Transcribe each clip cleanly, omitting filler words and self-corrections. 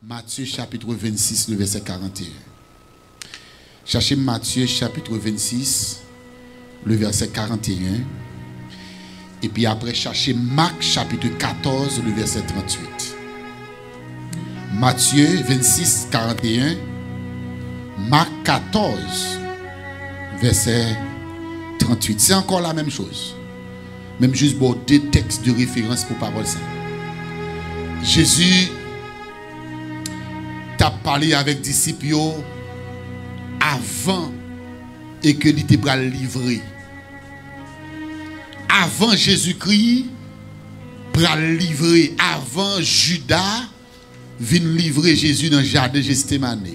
Matthieu chapitre 26, le verset 41. Cherchez Matthieu chapitre 26, le verset 41. Et puis après, cherchez Marc chapitre 14, le verset 38. Matthieu 26, 41. Marc 14, verset 38. C'est encore la même chose. Même juste pour deux textes de référence pour parole ça. Jésus t'a parlé avec les disciples avant et que il était pour livrer. Avant Jésus-Christ pour livrer, avant Judas vint livrer Jésus dans le jardin de Gethsémane.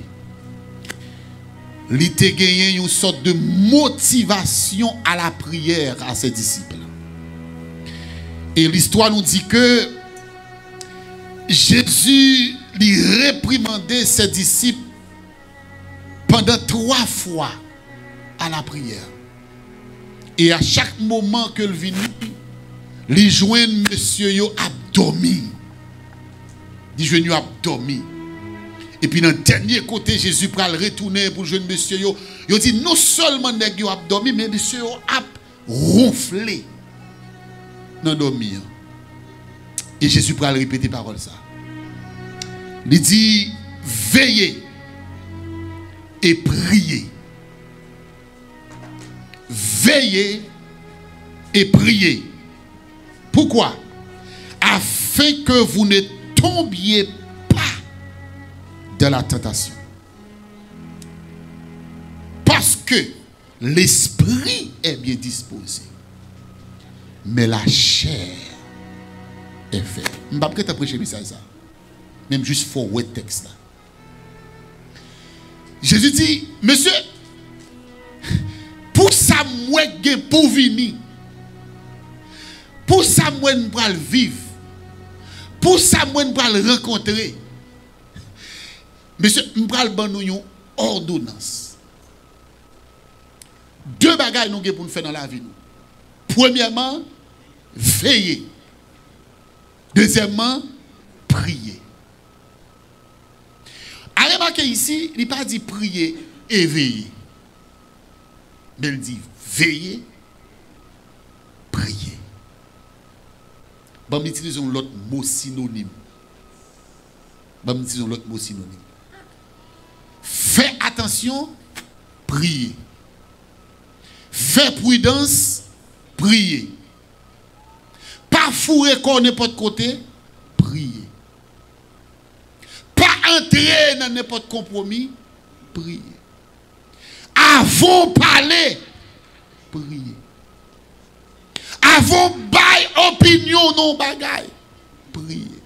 Il a gagné une sorte de motivation à la prière à ses disciples. Et l'histoire nous dit que Jésus lui réprimandait ses disciples pendant 3 fois à la prière. Et à chaque moment que le venu, les joignent monsieur yo abdomi. Les joignent abdomi. Et puis dans le dernier côté, Jésus pral retourner pour joindre monsieur yo. Il dit non seulement nèg yo abdomi, mais monsieur yo a ronflé dans dormir. Et Jésus pral répéter parole ça. Il dit veillez et priez. Veillez et priez. Pourquoi? Afin que vous ne tombiez pas dans la tentation. Parce que l'esprit est bien disposé, mais la chair est faible. Je ne vais pas prêcher ça. Même juste pour le texte là. Jésus dit, monsieur, pour ça, moi, pour venir, pour ça, moi, je vais vivre, pour ça, moi, je vais rencontrer, monsieur, je vais vous une ordonnance. 2 bagages nous pour nous faire dans la vie. Premièrement, veiller. Deuxièmement, prier. À remarquer ici, il n'est pas dit prier et veiller. Mais il dit veiller, prier. Bon, nous utilisons l'autre mot synonyme. Fais attention, prier. Fais prudence, prier. Pas fourrer qu'on n'importe côté, prier. Pas entrer dans n'importe compromis, prier. Avant parler, prier. Avant bail opinion non bagaille, prier.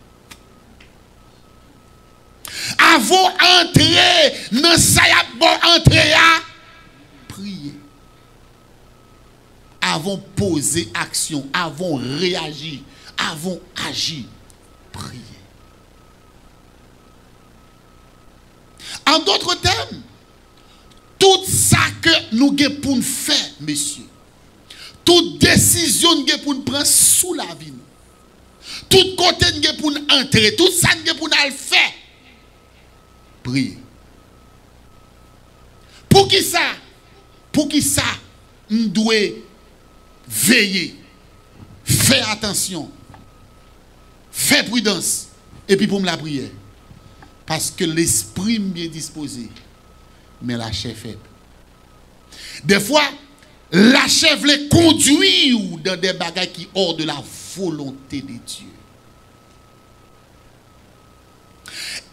Avant entrer dans ça y a bon entrer à prier. Avant poser action, avant réagir, avant agir, prier. En d'autres termes, tout ça que nous avons pour nous faire, messieurs, toute décision nous avons pour nous prendre sous la vie, tout côté nous avons pour nous entrer, tout ça nous avons pour nous faire, prier. Pour qui ça? Pour qui ça? Nous devons veiller, faire attention, faire prudence, et puis pour me la prière. Parce que l'esprit est bien disposé, mais la chair faible. Des fois, la chair veut conduire dans des bagages qui sont hors de la volonté de Dieu.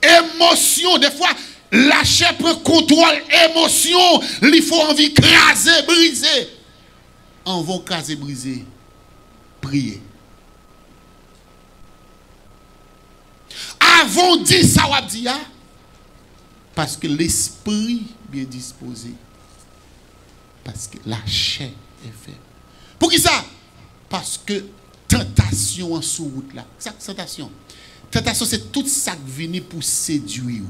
Émotion, des fois, la chair prend contrôle, émotion, il faut envie craser, briser. En vont craser, briser, prier. Avant dit ça, on dit, parce que l'esprit bien disposé, parce que la chair est faible. Pour qui ça? Parce que tentation en sous route là. Ça, tentation. Tentation, c'est tout ça qui vient pour séduire.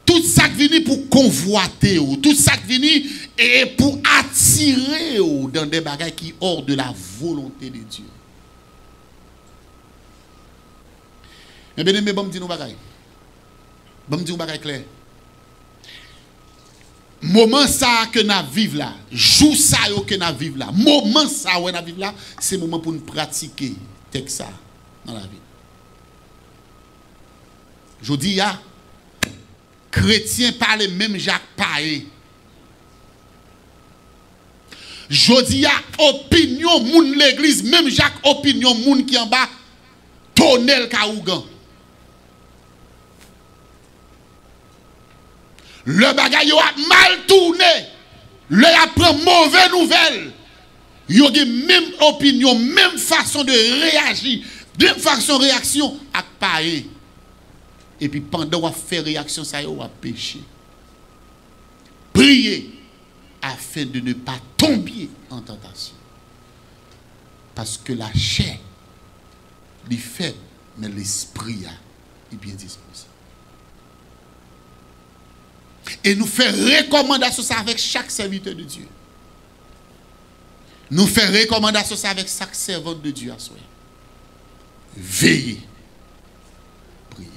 Tout ça qui vient pour convoiter. Tout ça qui vient pour attirer dans des bagages qui sont hors de la volonté de Dieu. Mais bien aimé, bon me dit nous bagaille. Bon me dit nous bagaille clair. Moment ça que nous vivons là, jour ça que nous vivons là, moment ça que nous vivons là, c'est le moment pour nous pratiquer texte ça dans la vie. Je dis ya, chrétiens parlent même Jacques Paé. Je dis ya, opinion moun l'église, même Jacques opinion moun qui en bas, Tonel Kaougan. Le bagay yo a mal tourné. Le apprend mauvaise nouvelle. Yo a même opinion, même façon de réagir, même façon de réaction à pareil. Et puis pendant qu'on fait réaction, ça yo a péché. Priez afin de ne pas tomber en tentation. Parce que la chair est faible, mais l'esprit est bien disposé. Et nous faisons recommandation ça avec chaque serviteur de Dieu. Nous faisons recommandation ça avec chaque servante de Dieu à soi. Veillez. Priez.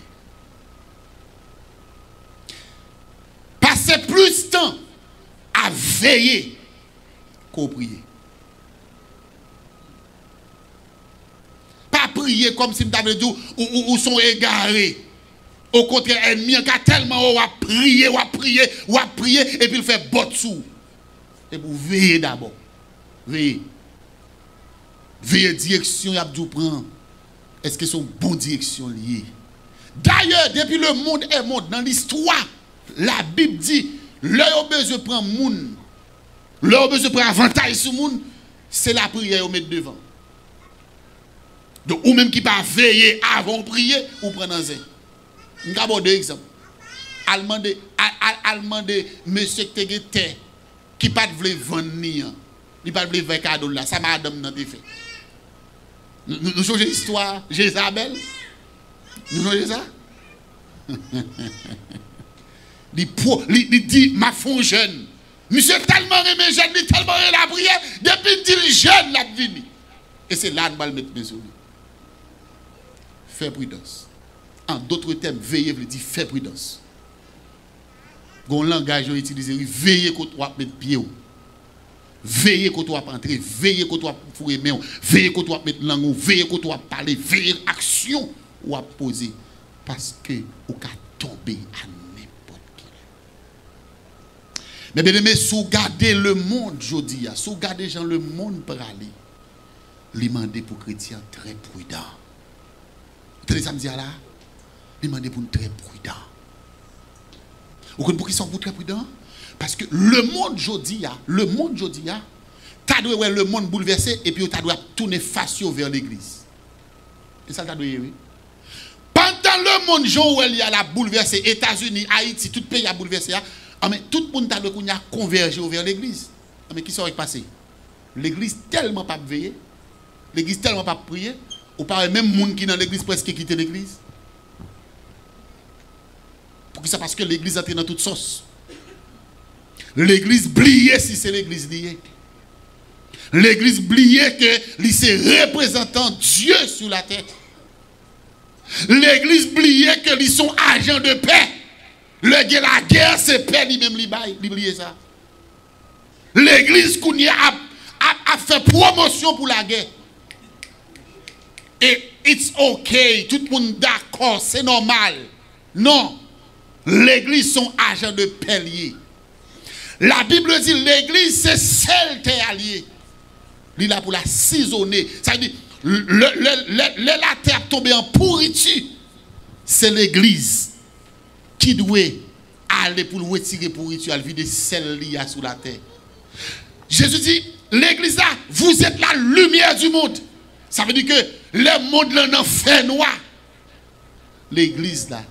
Passez plus de temps à veiller qu'au prier. Pas prier comme si nous avions dit ou sont égarés. Au contraire, ennemi a tellement ou a prié, et puis il fait bot sous. Et vous veillez d'abord. Veillez. Veillez direction, il a dû prendre. Est-ce que c'est une bonne direction liée? D'ailleurs, depuis le monde est monde, dans l'histoire, la Bible dit, l'heure besoin de prendre moun, l'heure besoin de prendre avantage sur moun, c'est la prière au mettre devant. Donc, ou même qui pas veiller avant de prier, ou prendre un zin. Je vais aborder un exemple. Allemand de monsieur Tegete qui ne veut pas vendre ni un. Il ne veut pas vendre cadeau là. Ça madame n'a pas fait. Nous changeons l'histoire. Jézabel. Nous changeons ça. Il dit, ma fond jeune. Monsieur tellement aimé jeune, il tellement aimé la prière. Depuis qu'il dit jeune, la vie. Et c'est là que je vais mettre mes souris. Fais prudence. En d'autres termes, veillez, veut dire fais prudence. Gon langage utilisé, veillez quand tu vas mettre pied. Veillez quand tu vas entrer, veillez quand tu vas fourrer main, veillez quand tu vas mettre langue, veillez quand tu vas parler, veillez action ou à poser parce que ou ka tomber à n'importe qui. Mais bien aimé, si vous gardez le monde aujourd'hui, si vous gardez gens le monde pour aller, lui demander pour chrétien très prudent. Vous entendez ça me dire là? Il m'a dit pour nous très prudent. Vous comprenez pourquoi ils sont très prudents? Parce que le monde aujourd'hui, tu dois le monde bouleversé et puis tu dois tourner face vers l'église. C'est ça que tu dois oui. Pendant le monde, il y a la bouleversé, États-Unis, Haïti, tout le pays a bouleversé, mais tout le monde doit converger vers l'église. Mais qui serait passé? L'église tellement pas veillée, l'église tellement pas prier, ou pas même monde qui dans l'église presque quitter l'église. Pourquoi ça? Parce que l'église entre dans toute sauce. L'église bliée si c'est l'église liée. L'église bliée que c'est représentant Dieu sur la terre. L'église bliée que ils sont agents de paix. La guerre c'est paix lui-même l'oublier ça. L'église qu'on a fait promotion pour la guerre. Et it's okay, tout le monde d'accord, c'est normal. Non. L'église sont agents de paix. La Bible dit l'église c'est celle qui est alliée. Il est là pour la saisonner. Ça veut dire la terre tombe en pourriture. C'est l'église qui doit aller pour retirer pourriture, elle vider celle liée sous la terre. Jésus dit l'église là, vous êtes la lumière du monde. Ça veut dire que le monde là en fait noir. L'église là,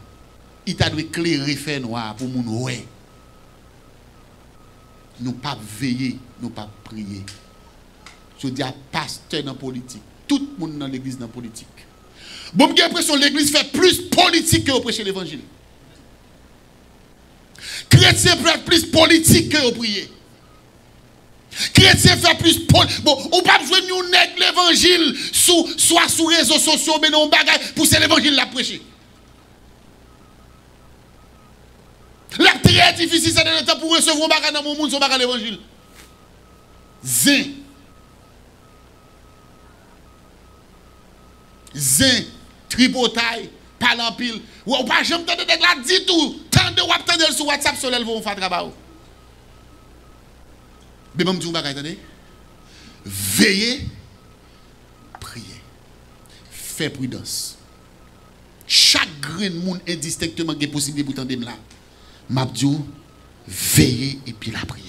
il t'a dû éclairer fait noir pour nous ouais. Nous pas veiller, nous pas prier. Je dis à pasteur dans la politique, tout le monde dans l'église dans la politique. Bon, j'ai l'impression que l'église fait plus politique que prêcher l'évangile. Chrétien peut être plus politique que prier. Chrétien fait plus politique. Bon, on pas besoin de nous l'évangile soit sur les réseaux sociaux, mais non bagaille pour c'est l'évangile la prêcher. Prière difficile, c'est le temps pour recevoir un bagage dans mon monde, son bagage l'évangile. Zin. Zin, tripotaille, parle en pile. Ou pas jamais entendre des là dit tout. Tant de ou attendre sur WhatsApp sur elle vont faire travail. Mais même dis bagage attendez. Veillez, priez. Faites prudence. Chaque grain monde indistinctement est possible pour tendre là. M'abdou veillez et puis la prière.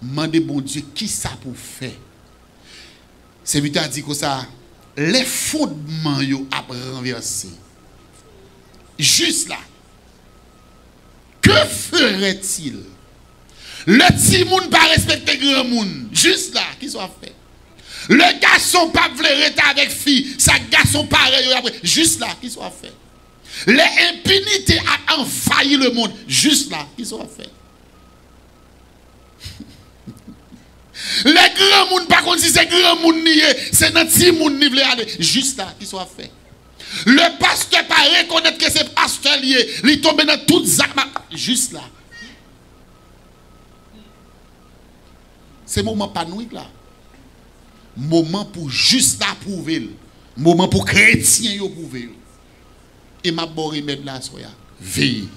Mandez bon Dieu qui ça pour faire. Serviteur a dit que ça les fondements yo a renversé. Juste là. Que ferait-il? Le petit monde pas respecter grand monde. Juste là, qui soit fait. Le garçon pas vle rester avec fille, ça garçon pareil après. Juste là, qui soit fait. L'impunité a envahi le monde. Juste là, qui soit fait. Les grands monde par contre si c'est grand monde nié, c'est notre petit monde ni vle aller. Juste là, qui soit fait. Le pasteur pas reconnaître que c'est pasteur lié, il tombe dans toute zama. Juste là. C'est moment pas nous là. Moment pour juste là prouver. Moment pour chrétien yo prouver. Et ma bon remède là soya. Veillez.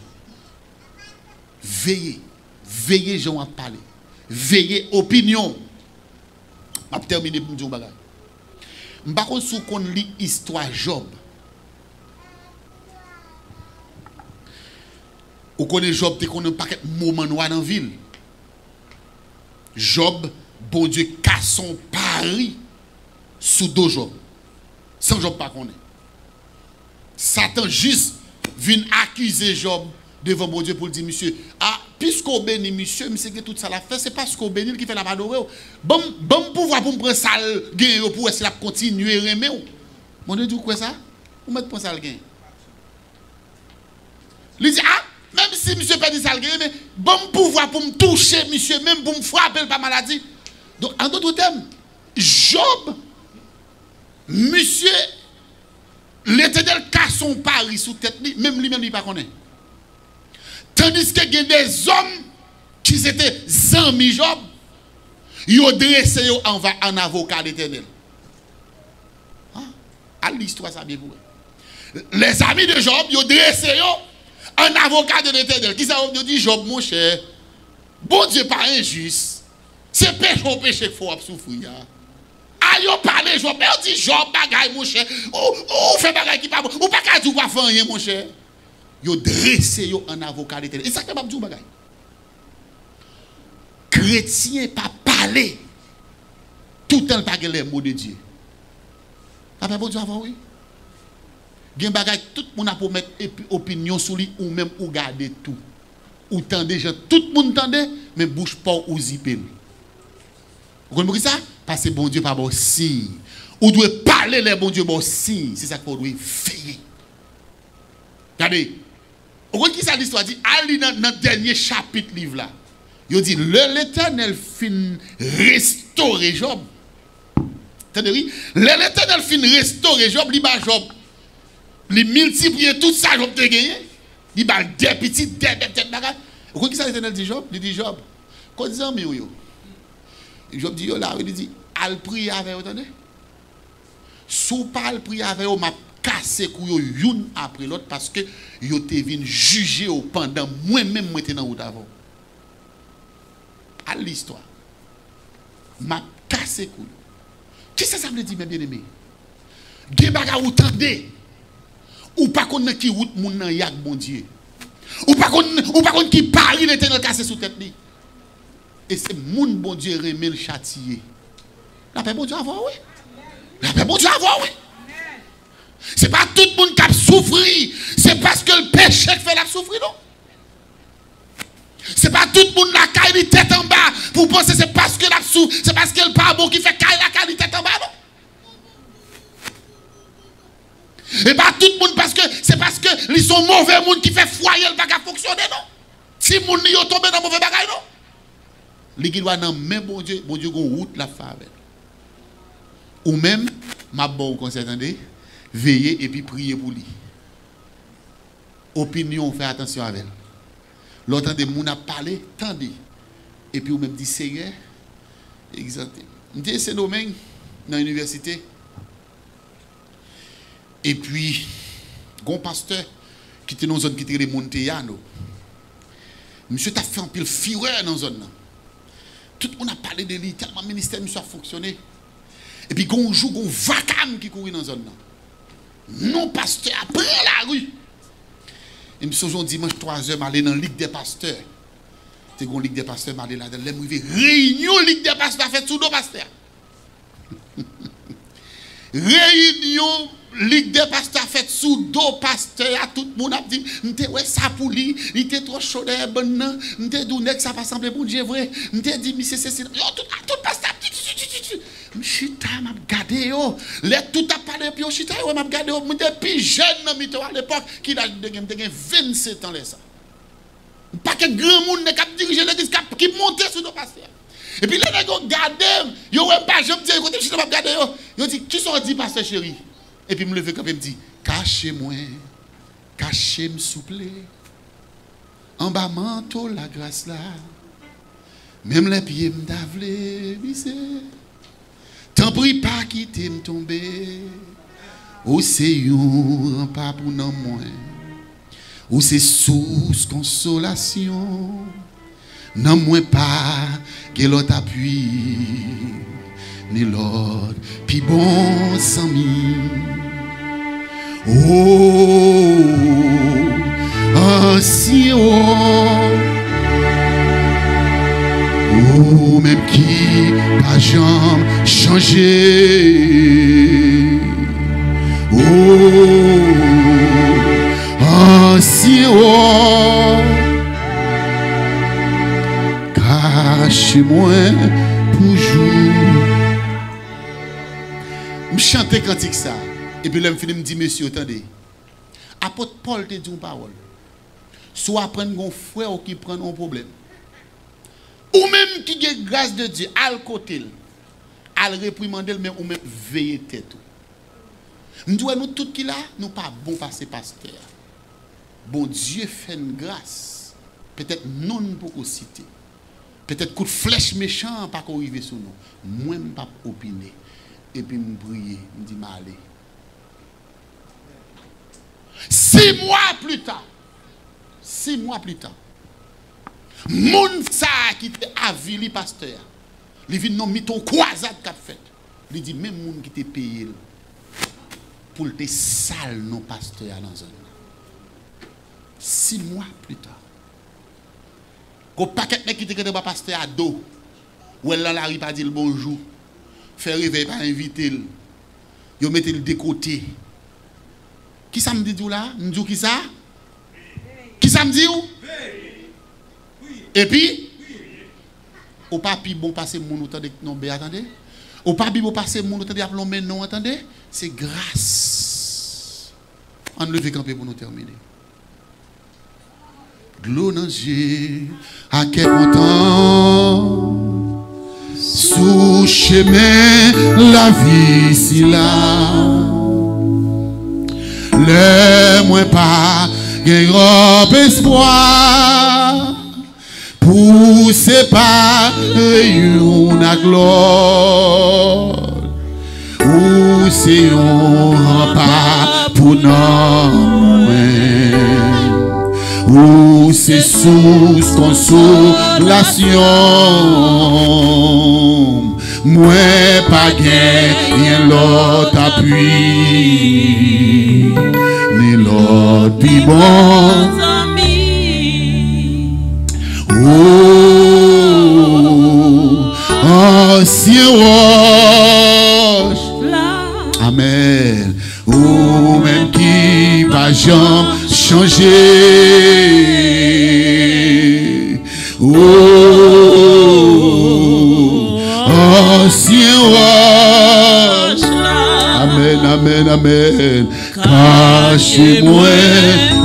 Veillez. Veillez, j'en ai parlé. Veillez, opinion. Je vais terminer pour me dire un bagage. Je ne sais pas si on lit l'histoire Job. Vous connaissez Job, vous connaissez un paquet de moments noirs dans la ville. Job, bon Dieu, casse son pari sous dos Job. Sans Job pas connaître. Satan juste vient accuser Job devant bon Dieu pour dire, monsieur, ah, puisqu'on bénit monsieur, monsieur qui tout ça l'a fait, c'est parce qu'on bénit qui fait la adorer. Bon pouvoir pour me prendre ça gain pour essayer de continuer à aimer. Mon Dieu dit quoi ça? Vous mettez pour ça le gain. Il dit, ah, même si monsieur perd ça le gain, mais bon pouvoir pour me toucher monsieur, même pour me frapper par maladie. Donc, en d'autres termes, Job, monsieur, l'Éternel casse son pari sous tête, même lui-même, il ne connaît pas. Tandis que il y a des hommes qui étaient amis Job, ils ont dressé en avocat l'Éternel. À l'histoire, ça bien pour eux. Les amis de Job, ils ont dressé en avocat de l'Éternel. Qui ça veut dire, Job, mon cher, bon Dieu, pas injuste. C'est péché au péché qu'il faut souffrir. Aïe, on parle Job, mais on dit Job, bagaille, mon cher. Ou fait bagaille qui pas bon. Ou pas qu'à tout pas faire rien, mon cher. Yo dressé yo en avocat l'Éternel. Et ça que m'a dit bagay. Chrétien pas parler tout le temps pas les mots de Dieu. Papa bon Dieu avant oui. Gen bagay tout le monde a pour mettre opinion sur lui ou même ou garder tout. Ou tendez gens tout le monde tendait mais bouge pas ou zipper. Vous comprenez ça? Parce que bon Dieu pas bon signe. Ou doit parler les bon Dieu bon signe, c'est ça qu'il faut veiller. Regardez. Vous voyez qui ça l'histoire dit? Allez dans le dernier chapitre livre là. Il dit l'Éternel fin restaurer Job. Entendez? L'Éternel fin restaurer Job, il bat Job. Il multiplie tout ça Job te gagné. Il bat des petits des têtes bagarre. Vous voyez qui ça l'Éternel dit Job? Il dit Job. Quand dit ami yo. Job dit yo là, il dit al prier avec vous attendez. Sous pas al prier avec vous m'a casser couille une après l'autre parce que yo te vinn juger pendant moi-même moi dans route avant. À l'histoire. M'a cassé couille. Qu'est-ce que ça veut dire mes bien-aimés? Gen baga ou tande ou pas connait qui route moun nan yak bon Dieu. Ou pas connait qui pari l'Éternel cassé sous tête li. Et c'est moun bon Dieu remet le châtier. La paix bon Dieu avoir oui. La paix bon Dieu avoir oui. C'est pas tout le monde qui a souffert. C'est parce que le péché fait la souffrir, non? C'est pas tout le monde qui a la tête en bas pour penser que c'est parce que la souffre, c'est parce que le pas bon qui fait la tête en bas, non? Et pas tout le monde parce que c'est parce que ils sont mauvais monde qui fait foyer le bagage fonctionner, non? Si les gens sont tombés dans mauvais bagage, non? Les gens doivent dans même bon Dieu gon route la faire avec. Ou même, ma bon conseil, attendez. Veillez et puis priez pour lui. Opinion, faites attention avec elle. L'autre des gens a parlé, tendez. Et puis, vous même dit, Seigneur, exactement. C'est domaine dans l'université. Et puis, un pasteur qui était dans une zone qui était Monteyano. Monsieur t'a fait un pile fureur dans la zone. Tout le monde a parlé de lui, tellement le ministère monsieur a fonctionné. Et puis, un jour, un vacam qui courait dans la zone. Non, pasteur, après la rue. Et monsieur, aujourd'hui, dimanche 3h, aller dans la Ligue des pasteurs. C'est une Ligue des pasteurs, aller là-dedans. Réunion Ligue des pasteurs, fait sous dos pasteur. Réunion Ligue des pasteurs fait sous dos pasteur. Tout le monde a dit, ouais, ça pour lui, il était trop chaud derrière bon nan, m'te douné que ça pas sembler bon Dieu vrai. M'te dit monsieur c'est tout pasteur. Chita m'a regardé yo. Les tout a parlé puis chita yo m'a regardé yo depuis jeune dans mito à l'époque qui a 27 ans là ça. Pas que grand monde qui dirige l'église qui monte sur nos pasteurs. Et puis les nèg regardé, yo même pas j'aime dire côté chita m'a regardé yo. Yo dit qui sont dit pasteur chéri. Et puis me lever quand même dit cachez-moi. Cachez-moi s'il vous plaît. En bas manteau la grâce là. Même les pieds me davlé visé. T'en prie pas quitter me tomber. Ou c'est yon pas pour non moins. Ou c'est source consolation. Non moins pas que l'autre appui. Ni l'autre puis bon sans mi. Oh, ancien oh, même qui pas jamais changé. Oh, ancien oh, cachez-moi pour jouer. Je chante cantique ça. Et puis là, je me dis, monsieur, attendez. Apôtre Paul te dit une parole. Soit prendre un frère qui prend un problème. Ou même qui a grâce de Dieu, à côté, à le réprimander, mais ou même veiller tête. Nous disons, nous tous qui là, nous pas bon passer pasteur. Bon Dieu fait une grâce. Peut-être non pour citer. Peut-être coup de flèche méchant pas arriver sur nous. Moi, je ne pas opiner. Et puis, je prier, je dis, allez. 6 mois plus tard, 6 mois plus tard, moun sa qui était avili pasteur, il vient non miton croisade qu'a fait. Il dit même moun qui te payé pour te sale non pasteur dans zone. 6 mois plus tard. Ko paquet qui te kete ba pasteur à dos. Ou elle la ri pas dire bonjour. Faire réveil pas inviter. Yo mette le de côté. Qui ça me dit là? Me dit qui ça? Qui ça me dit ou? Et puis au papi bon passer mon attendez non bé attendez. Au papi bon passer mon attendez appelons mais non attendez, c'est grâce. On lever camper pour nous terminer. Gloire dans Dieu, à quel content sous chemin la vie si là. Le moins pas gain grand espoir pour séparer une gloire ou c'est un pas pour nous ou c'est source consolation moi pas gain l'autre appui ni l'autre puis bon oh ancien roche amen ou même qui va jamais changer oh ancien roche amen amen amen cachez-moi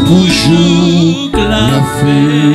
pour jour la fête.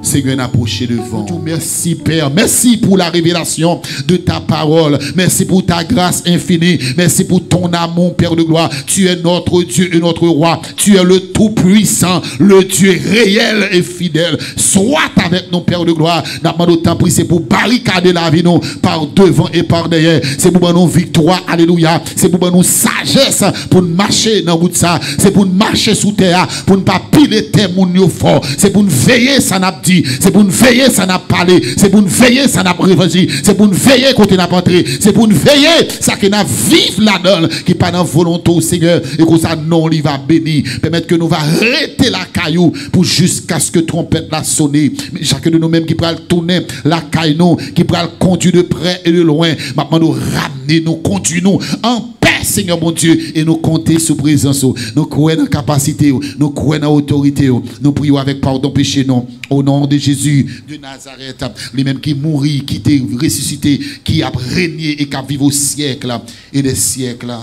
Seigneur, approcher devant. Merci Père, merci pour la révélation de ta ta parole. Merci pour ta grâce infinie. Merci pour ton amour, Père de gloire. Tu es notre Dieu et notre roi. Tu es le Tout-Puissant, le Dieu réel et fidèle. Sois avec nous, Père de gloire. Nous demandons tant pris, c'est pour barricader la vie nous par devant et par derrière. C'est pour nous victoire, alléluia. C'est pour nous sagesse pour nous marcher dans route ça. C'est pour nous marcher sous terre, pour ne pas piler terre moun fort. C'est pour nous veiller, ça n'a dit. C'est pour nous veiller, ça n'a parlé. C'est pour nous veiller, ça n'a réfléchi. C'est pour nous veiller quand on n'a pas entré. C'est pour nous veiller, ça qui n'a vivre là-dedans, qui pas dans volonté au Seigneur. Et que ça non, il va bénir. Permettre que nous va arrêter la caillou pour jusqu'à ce que trompette la sonner. Mais chacun de nous-mêmes qui pourra tourner la caillou, qui pourra le conduire de près et de loin. Maintenant, nous ramener, nous conduire nous en paix, Seigneur mon Dieu, et nous compter sous présence. Nous croyons dans la capacité, nous croyons dans l'autorité. Nous prions avec pardon péché non. Au nom de Jésus de Nazareth, lui-même qui mourit, qui était ressuscité, qui a régné et qui a vécu au siècle et des siècles.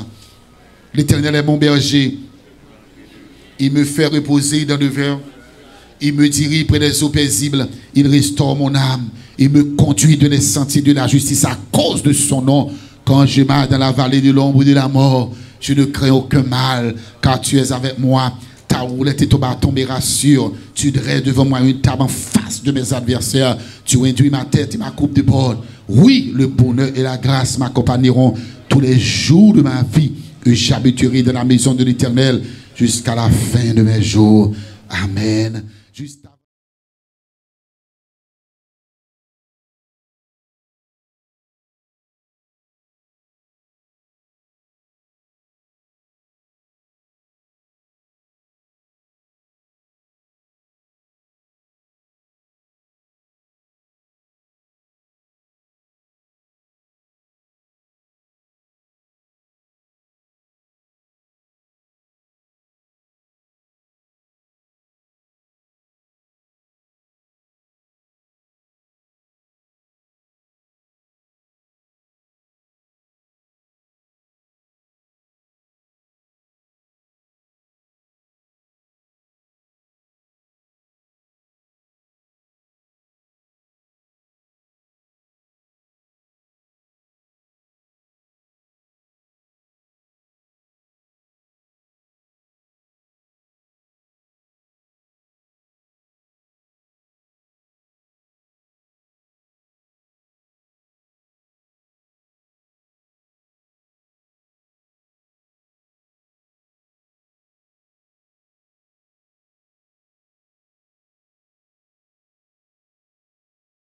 L'Éternel est mon berger. Il me fait reposer dans le vert. Il me dirige près des eaux paisibles. Il restaure mon âme. Il me conduit dans les sentiers de la justice à cause de son nom. Quand je marche dans la vallée de l'ombre de la mort, je ne crains aucun mal, car tu es avec moi. Ta roulette et ton bâton me rassurent. Tu dresses devant moi une table en face de mes adversaires. Tu induis ma tête et ma coupe de bord. Oui, le bonheur et la grâce m'accompagneront tous les jours de ma vie. Et j'habiterai dans la maison de l'Éternel jusqu'à la fin de mes jours. Amen.